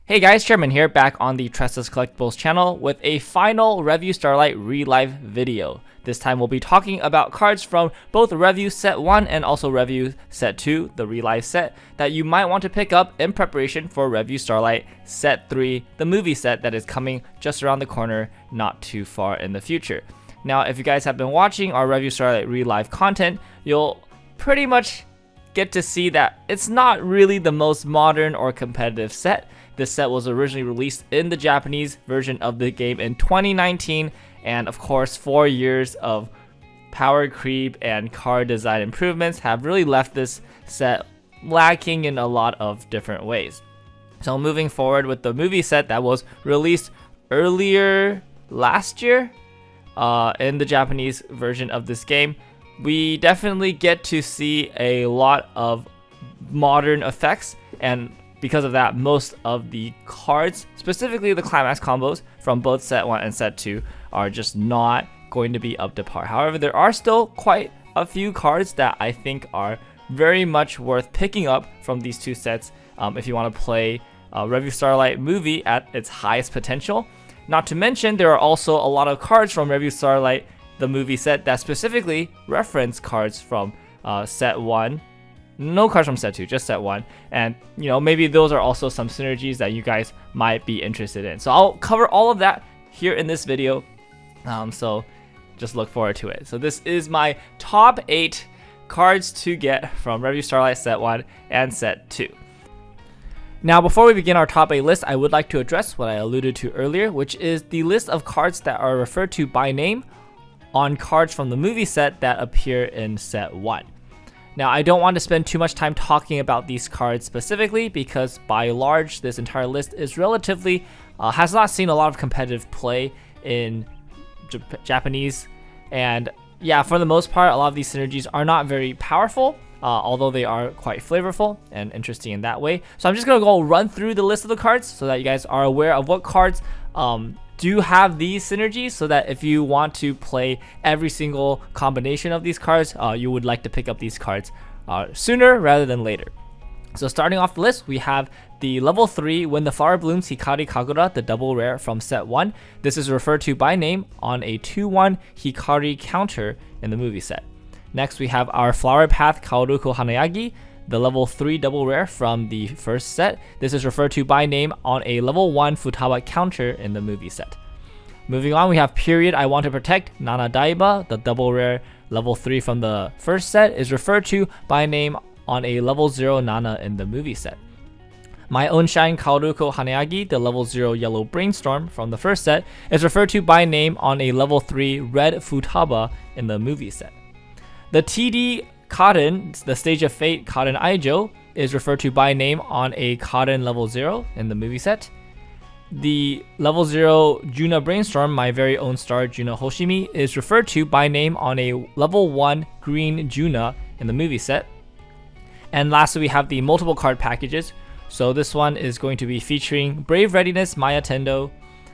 Hey guys, Chairman here, back on the Tressa's Collectibles channel with a final Revue Starlight Re-Live video. This time we'll be talking about cards from both Revue Set 1 and also Revue Set 2, the Re-Live set, that you might want to pick up in preparation for Revue Starlight Set 3, the movie set that is coming just around the corner, not too far in the future. Now, if you guys have been watching our Revue Starlight Re-Live content, you'll pretty much get to see that it's not really the most modern or competitive set. This set was originally released in the Japanese version of the game in 2019, and of course 4 years of power creep and card design improvements have really left this set lacking in a lot of different ways. So moving forward with the movie set that was released earlier last year in the Japanese version of this game, we definitely get to see a lot of modern effects, and because of that, most of the cards, specifically the climax combos from both set 1 and set 2, are just not going to be up to par. However, there are still quite a few cards that I think are very much worth picking up from these two sets if you want to play Revue Starlight Movie at its highest potential. Not to mention, there are also a lot of cards from Revue Starlight, the movie set, that specifically reference cards from set 1. No cards from set 2, just set 1. And, you know, maybe those are also some synergies that you guys might be interested in. So I'll cover all of that here in this video. So just look forward to it. So this is my top 8 cards to get from Revue Starlight set 1 and set 2. Now, before we begin our top 8 list, I would like to address what I alluded to earlier, which is the list of cards that are referred to by name on cards from the movie set that appear in set 1. Now, I don't want to spend too much time talking about these cards specifically because by and large, this entire list is relatively, has not seen a lot of competitive play in Japanese. And yeah, for the most part, a lot of these synergies are not very powerful, although they are quite flavorful and interesting in that way. So I'm just going to go run through the list of the cards so that you guys are aware of what cards do have these synergies, so that if you want to play every single combination of these cards, you would like to pick up these cards sooner rather than later. So starting off the list, we have the level 3 When the Flower Blooms Hikari Kagura, the double rare from set 1. This is referred to by name on a 2/1 Hikari counter in the movie set. Next, we have our Flower Path Kaoruko Hanayagi, the level 3 double rare from the first set. This is referred to by name on a level 1 Futaba counter in the movie set. Moving on, we have Period I Want to Protect Nana Daiba, the double rare level 3 from the first set, is referred to by name on a level 0 Nana in the movie set. My Own Shine Kaoruko Hanayagi, the level 0 yellow Brainstorm from the first set, is referred to by name on a level 3 red Futaba in the movie set. The TD Kaden, the Stage of Fate Kaden Aijo, is referred to by name on a Kaden level 0 in the movie set. The level 0 Juna Brainstorm, My Very Own Star Juna Hoshimi, is referred to by name on a level 1 green Juna in the movie set. And lastly, we have the multiple card packages. So this one is going to be featuring Brave Readiness Maya Tendo,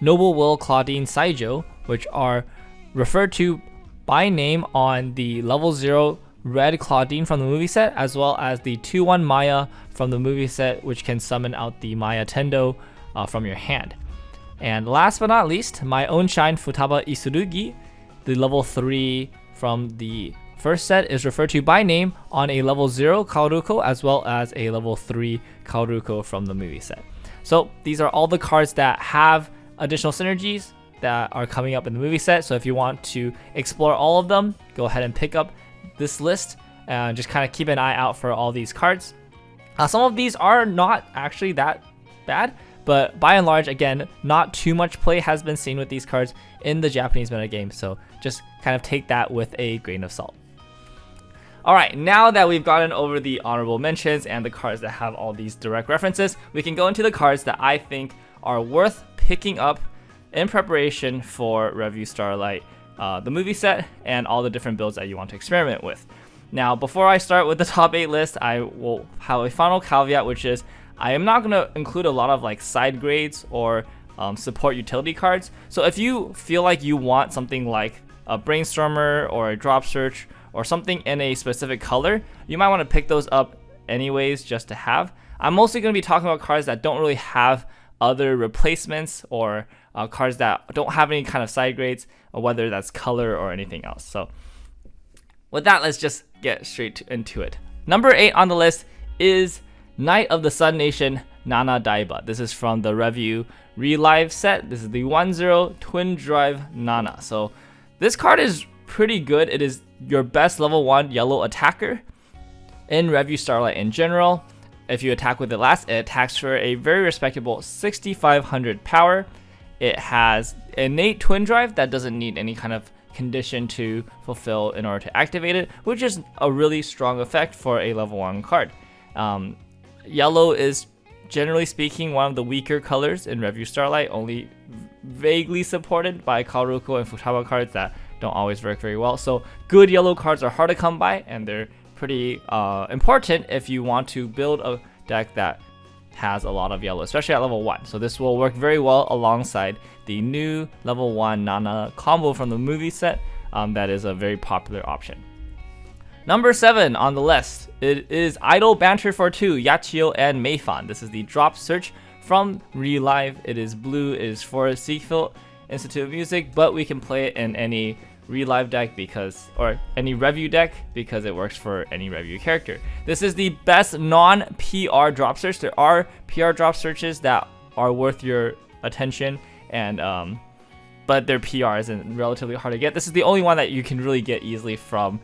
Noble Will Claudine Saijo, which are referred to by name on the level 0 red Claudine from the movie set, as well as the 2/1 Maya from the movie set, which can summon out the Maya Tendo from your hand. And last but not least, My Own Shine Futaba Isurugi, the level 3 from the first set, is referred to by name on a level 0 Kaoruko, as well as a level 3 Kaoruko from the movie set. So these are all the cards that have additional synergies that are coming up in the movie set. So if you want to explore all of them, go ahead and pick up this list and just kind of keep an eye out for all these cards. Some of these are not actually that bad, but by and large, again, not too much play has been seen with these cards in the Japanese metagame, so just kind of take that with a grain of salt. Alright, now that we've gotten over the honorable mentions and the cards that have all these direct references, we can go into the cards that I think are worth picking up in preparation for Revue Starlight, the movie set, and all the different builds that you want to experiment with. Now, before I start with the top 8 list, I will have a final caveat, which is I am not going to include a lot of like side grades or support utility cards. So if you feel like you want something like a Brainstormer or a Drop Search or something in a specific color, you might want to pick those up anyways just to have. I'm mostly going to be talking about cards that don't really have other replacements or cards that don't have any kind of side grades, or whether that's color or anything else. So with that, let's just get straight into it. Number 8 on the list is Knight of the Sun Nation Nana Daiba. This is from the Revue Re set. This is the 1/0 Twin Drive Nana. So this card is pretty good. It is your best level 1 yellow attacker in Revue Starlight in general. If you attack with it last, it attacks for a very respectable 6,500 power. It has innate Twin Drive that doesn't need any kind of condition to fulfill in order to activate it, which is a really strong effect for a level 1 card. Yellow is, generally speaking, one of the weaker colors in Revue Starlight, only vaguely supported by Karuko and Futaba cards that don't always work very well. So good yellow cards are hard to come by, and they're pretty important if you want to build a deck that has a lot of yellow, especially at level 1. So this will work very well alongside the new level 1 Nana combo from the movie set. That is a very popular option. Number 7 on the list, it is Idle Banter for 2, Yachio and Meifan. This is the drop search from Relive. It is blue, it is for Seekfield Institute of Music, but we can play it in any Relive deck or any Revue deck because it works for any Revue character. This is the best non-PR drop search. There are PR drop searches that are worth your attention, and but their PR isn't relatively hard to get. This is the only one that you can really get easily from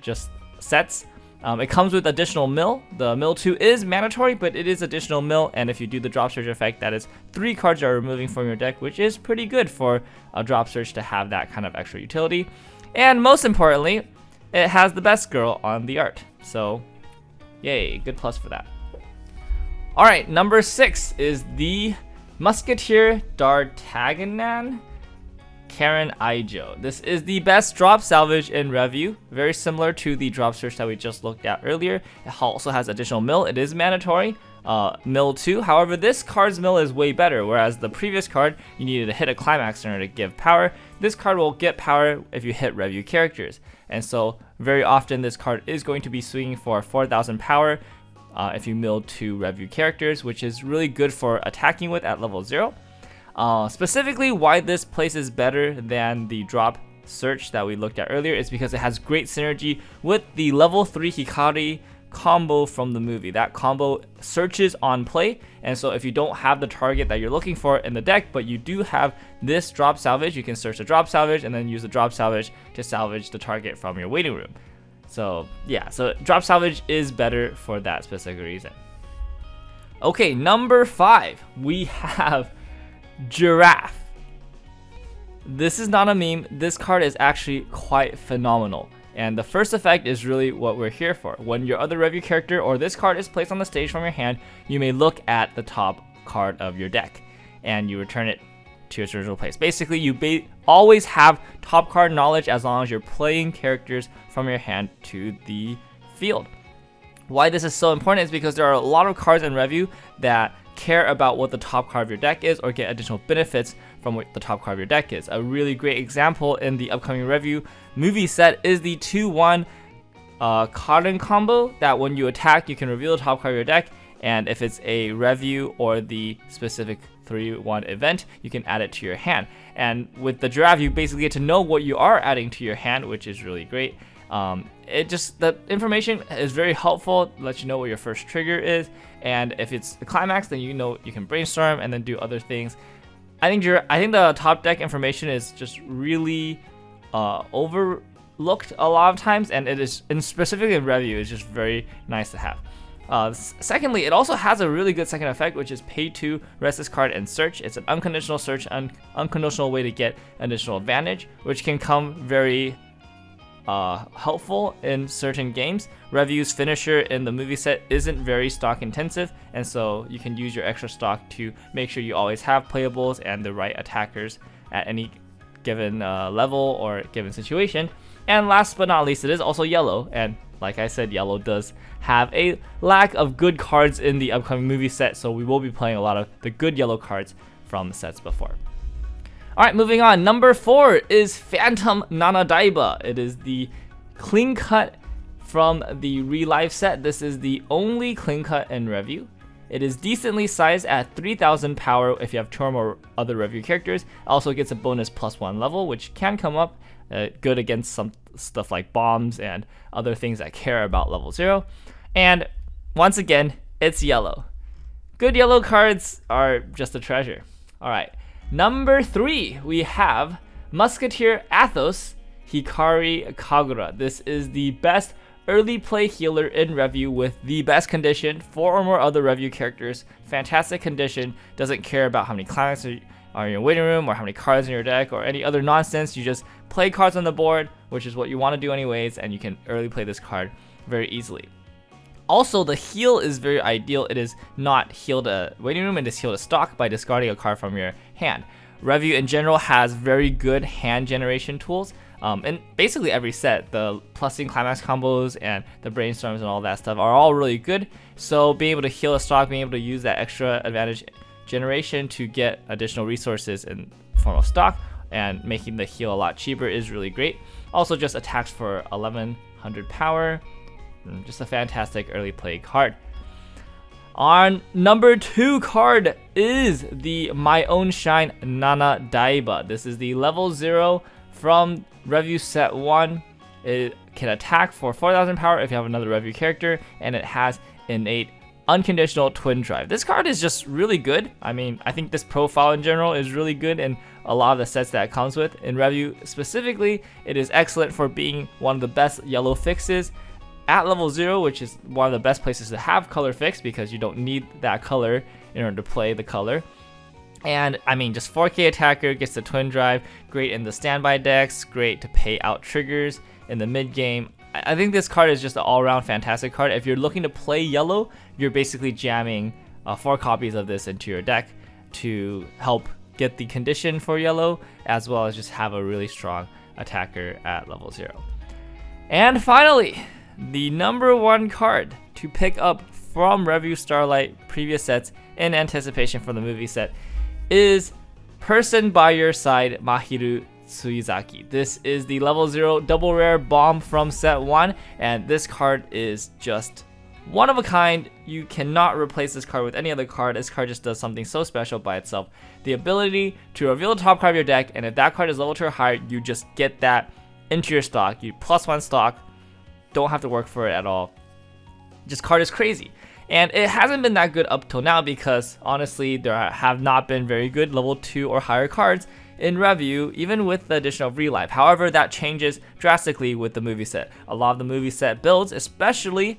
just sets. It comes with additional mill. The mill 2 is mandatory, but it is additional mill, and if you do the drop search effect, that is 3 cards you're removing from your deck, which is pretty good for a drop search to have that kind of extra utility. And most importantly, it has the best girl on the art. So yay, good plus for that. Alright, number 6 is the Musketeer D'Artagnan Karen Aijo. This is the best drop salvage in Revue, very similar to the drop search that we just looked at earlier. It also has additional mill. It is mandatory, mill 2. However, this card's mill is way better, whereas the previous card, you needed to hit a climax in order to give power. This card will get power if you hit Revue characters, and so very often this card is going to be swinging for 4,000 power if you mill 2 Revue characters, which is really good for attacking with at level 0. Specifically, why this places better than the drop search that we looked at earlier is because it has great synergy with the level 3 Hikari combo from the movie. That combo searches on play, and so if you don't have the target that you're looking for in the deck, but you do have this drop salvage, you can search the drop salvage and then use the drop salvage to salvage the target from your waiting room. So yeah, so drop salvage is better for that specific reason. Okay, number 5, we have Giraffe. This is not a meme. This card is actually quite phenomenal, and the first effect is really what we're here for. When your other Revue character or this card is placed on the stage from your hand, you may look at the top card of your deck and you return it to its original place. Basically, you always have top card knowledge as long as you're playing characters from your hand to the field. Why this is so important is because there are a lot of cards in Revue that care about what the top card of your deck is or get additional benefits from what the top card of your deck is. A really great example in the upcoming Revue movie set is the 2/1 Cotton combo that when you attack, you can reveal the top card of your deck, and if it's a Revue or the specific 3/1 event, you can add it to your hand. And with the Giraffe, you basically get to know what you are adding to your hand, which is really great. The information is very helpful, lets you know what your first trigger is, and if it's the climax, then you know you can brainstorm and then do other things. I think the top deck information is just really overlooked a lot of times, and it is, and specifically in Revue, is just very nice to have. Secondly, it also has a really good second effect, which is pay to rest this card and search. It's an unconditional search, unconditional way to get additional advantage, which can come very helpful in certain games. Revue's finisher in the movie set isn't very stock intensive, and so you can use your extra stock to make sure you always have playables and the right attackers at any given level or given situation. And last but not least, it is also yellow, and like I said, yellow does have a lack of good cards in the upcoming movie set, so we will be playing a lot of the good yellow cards from the sets before. Alright, moving on. Number 4 is Phantom Nana Daiba. It is the clean cut from the Relive set. This is the only clean cut in Revue. It is decently sized at 3000 power if you have 2 or more other Revue characters. It also gets a bonus +1 level, which can come up good against some stuff like bombs and other things that care about level 0. And once again, it's yellow. Good yellow cards are just a treasure. Alright, number 3, we have Musketeer Athos Hikari Kagura. This is the best early play healer in Revue with the best condition, 4 or more other Revue characters, fantastic condition, doesn't care about how many climax are in your waiting room or how many cards in your deck or any other nonsense. You just play cards on the board, which is what you want to do anyways, and you can early play this card very easily. Also, the heal is very ideal. It is not heal to waiting room, it is heal to stock by discarding a card from your hand. Revue in general has very good hand generation tools. And basically every set, the plussing climax combos and the brainstorms and all that stuff are all really good. So being able to heal a stock, being able to use that extra advantage generation to get additional resources in form of stock and making the heal a lot cheaper is really great. Also just attacks for 1100 power. Just a fantastic early play card. Our number 2 card is the My Own Shine Nana Daiba. This is the level 0 from Revue Set 1. It can attack for 4000 power if you have another Revue character, and it has innate unconditional twin drive. This card is just really good. I mean, I think this profile in general is really good in a lot of the sets that it comes with. In Revue specifically, it is excellent for being one of the best yellow fixes at level 0, which is one of the best places to have color fix because you don't need that color in order to play the color. And I mean, just 4k attacker, gets the twin drive, great in the standby decks, great to pay out triggers in the mid game. I think this card is just an all-around fantastic card. If you're looking to play yellow, you're basically jamming 4 copies of this into your deck to help get the condition for yellow, as well as just have a really strong attacker at level 0. And finally, the number 1 card to pick up from Revue Starlight previous sets in anticipation for the movie set is Person by Your Side Mahiru Tsuizaki. This is the level 0 double rare bomb from set 1, and this card is just one of a kind. You cannot replace this card with any other card. This card just does something so special by itself. The ability to reveal the top card of your deck, and if that card is level 2 or higher, you just get that into your stock. You +1 stock, don't have to work for it at all. Just card is crazy. And it hasn't been that good up till now because honestly there have not been very good level 2 or higher cards in Revue, even with the addition of Relive. However, that changes drastically with the movie set. A lot of the movie set builds, especially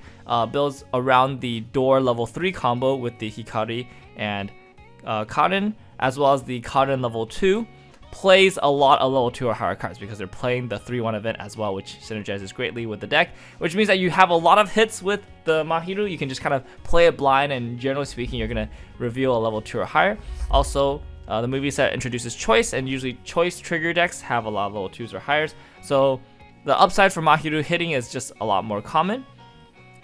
builds around the door level 3 combo with the Hikari and Karin, as well as the Karin level 2, plays a lot of level 2 or higher cards because they're playing the 3-1 event as well, which synergizes greatly with the deck, which means that you have a lot of hits with the Mahiru. You can just kind of play it blind, and generally speaking, you're going to reveal a level 2 or higher. Also, the movie set introduces choice, and usually choice trigger decks have a lot of level 2s or higher. So the upside for Mahiru hitting is just a lot more common.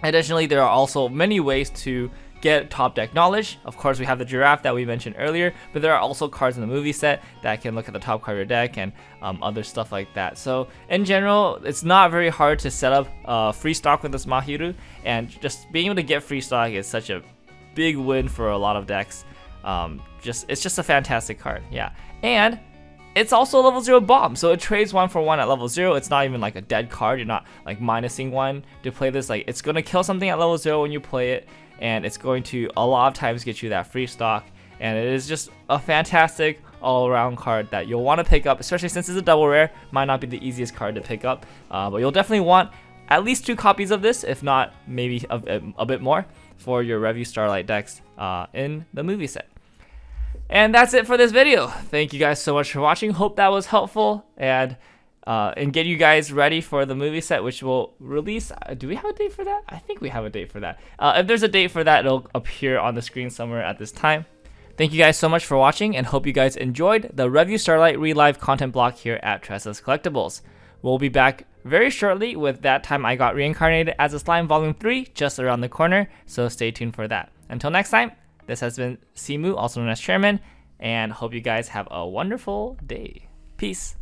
Additionally, there are also many ways to get top deck knowledge. Of course, we have the giraffe that we mentioned earlier, but there are also cards in the movie set that can look at the top card of your deck and other stuff like that. So in general, it's not very hard to set up free stock with this Mahiru, and just being able to get free stock is such a big win for a lot of decks. It's just a fantastic card, yeah. And it's also a level 0 bomb, so it trades 1 for 1 at level 0. It's not even like a dead card. You're not like minusing 1 to play this. Like, it's gonna kill something at level 0 when you play it, and it's going to a lot of times get you that free stock. And it is just a fantastic all-around card that you'll want to pick up, especially since it's a double rare. Might not be the easiest card to pick up, but you'll definitely want at least 2 copies of this, if not maybe a bit more, for your Revue Starlight decks in the movie set. And that's it for this video. Thank you guys so much for watching. Hope that was helpful, and get you guys ready for the movie set, which will release. Do we have a date for that? I think we have a date for that. If there's a date for that, it'll appear on the screen somewhere at this time. Thank you guys so much for watching, and hope you guys enjoyed the Revue Starlight Relive content block here at Tressa's Collectibles. We'll be back very shortly with That Time I Got Reincarnated as a Slime Volume 3 just around the corner, so stay tuned for that. Until next time, this has been Simu, also known as Chairman, and hope you guys have a wonderful day. Peace.